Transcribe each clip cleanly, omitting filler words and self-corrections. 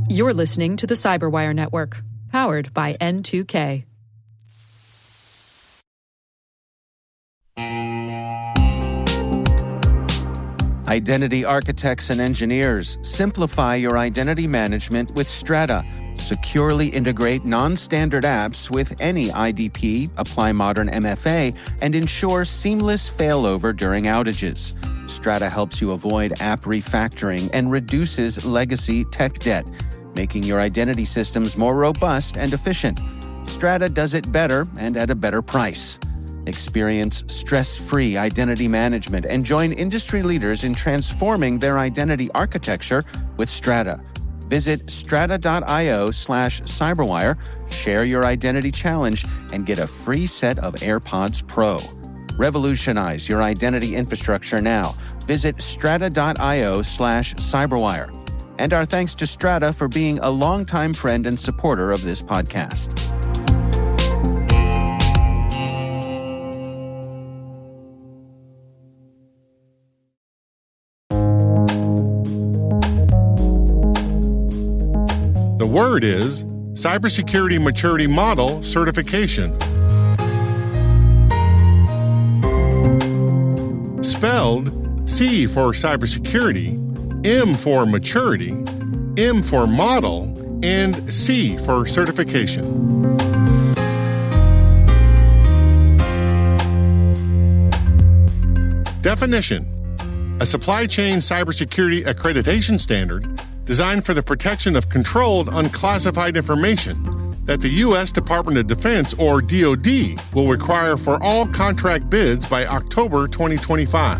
You're listening to the Cyberwire Network, powered by N2K. Identity architects and engineers, simplify your identity management with Strata. Securely integrate non-standard apps with any IDP, apply modern MFA, and ensure seamless failover during outages. Strata helps you avoid app refactoring and reduces legacy tech debt, making your identity systems more robust and efficient. Strata does it better and at a better price. Experience stress-free identity management and join industry leaders in transforming their identity architecture with Strata. Visit strata.io/cyberwire, share your identity challenge, and get a free set of AirPods Pro. Revolutionize your identity infrastructure now. Visit strata.io/cyberwire. And our thanks to Strata for being a longtime friend and supporter of this podcast. The word is Cybersecurity Maturity Model Certification. Spelled C for cybersecurity, M for maturity, M for model, and C for certification. Definition: a supply chain cybersecurity accreditation standard designed for the protection of controlled, unclassified information that the U.S. Department of Defense, or DoD, will require for all contract bids by October 2025.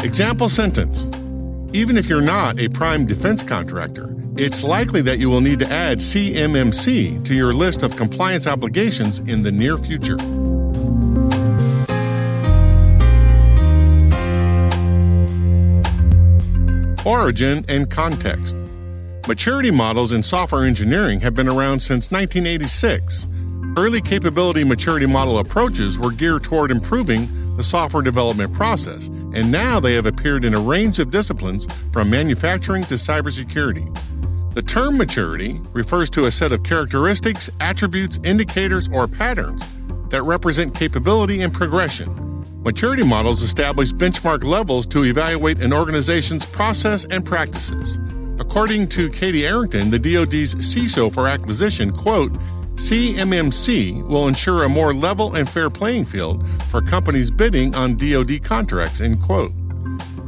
Example sentence: even if you're not a prime defense contractor, it's likely that you will need to add CMMC to your list of compliance obligations in the near future. Origin and context. Maturity models in software engineering have been around since 1986. Early capability maturity model approaches were geared toward improving the software development process, and now they have appeared in a range of disciplines from manufacturing to cybersecurity. The term maturity refers to a set of characteristics, attributes, indicators, or patterns that represent capability and progression. Maturity models establish benchmark levels to evaluate an organization's process and practices. According to Katie Arrington, the DoD's CISO for acquisition, quote, CMMC will ensure a more level and fair playing field for companies bidding on DoD contracts, end quote.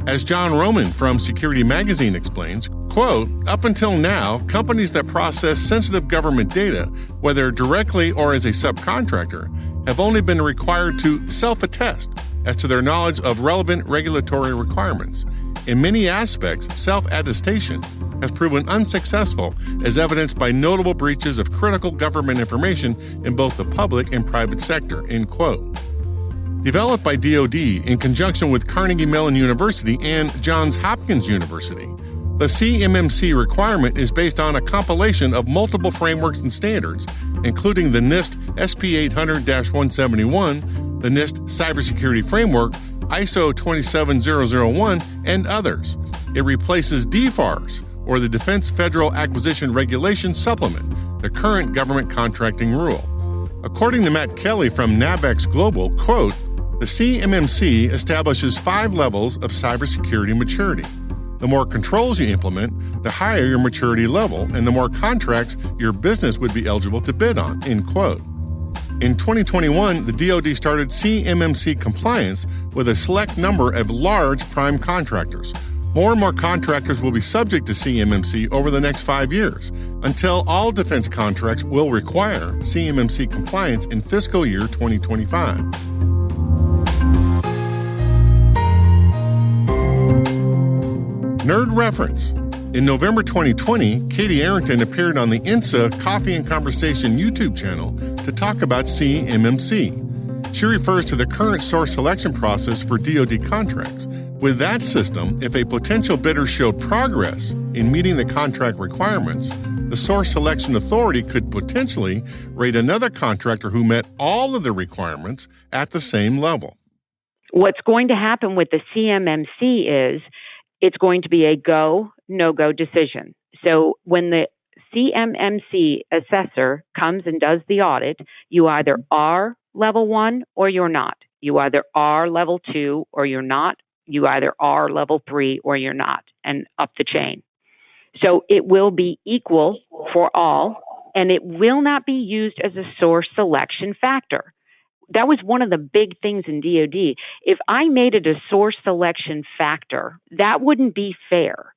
As John Roman from Security Magazine explains, quote, up until now, companies that process sensitive government data, whether directly or as a subcontractor, have only been required to self-attest as to their knowledge of relevant regulatory requirements. In many aspects, self-attestation has proven unsuccessful, as evidenced by notable breaches of critical government information in both the public and private sector, end quote. Developed by DoD in conjunction with Carnegie Mellon University and Johns Hopkins University, the CMMC requirement is based on a compilation of multiple frameworks and standards, including the NIST SP 800-171, the NIST Cybersecurity Framework, ISO 27001, and others. It replaces DFARS, or the Defense Federal Acquisition Regulation Supplement, the current government contracting rule. According to Matt Kelly from Navex Global, quote, the CMMC establishes 5 levels of cybersecurity maturity. The more controls you implement, the higher your maturity level, and the more contracts your business would be eligible to bid on, end quote. In 2021, the DoD started CMMC compliance with a select number of large prime contractors. More and more contractors will be subject to CMMC over the next 5 years, until all defense contracts will require CMMC compliance in fiscal year 2025. Nerd reference. In November 2020, Katie Arrington appeared on the INSA Coffee and Conversation YouTube channel to talk about CMMC. She refers to the current source selection process for DoD contracts. With that system, if a potential bidder showed progress in meeting the contract requirements, the source selection authority could potentially rate another contractor who met all of the requirements at the same level. What's going to happen with the CMMC is it's going to be a go, no-go decision. So when the CMMC assessor comes and does the audit, you either are level 1 or you're not. You either are level 2 or you're not. You either are level 3 or you're not, and up the chain. So it will be equal for all, and it will not be used as a source selection factor. That was one of the big things in DoD. If I made it a source selection factor, that wouldn't be fair.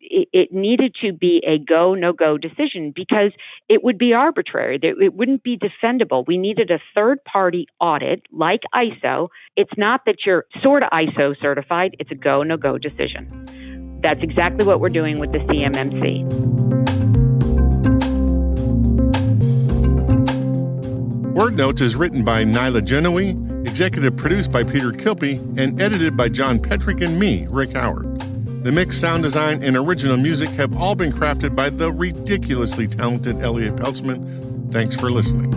It needed to be a go, no-go decision because it would be arbitrary. It wouldn't be defendable. We needed a third-party audit like ISO. It's not that you're sort of ISO certified. It's a go, no-go decision. That's exactly what we're doing with the CMMC. Word Notes is written by Nyla Genoe, executive produced by Peter Kilpie, and edited by John Petrick and me, Rick Howard. The mix, sound design, and original music have all been crafted by the ridiculously talented Elliot Peltzman. Thanks for listening.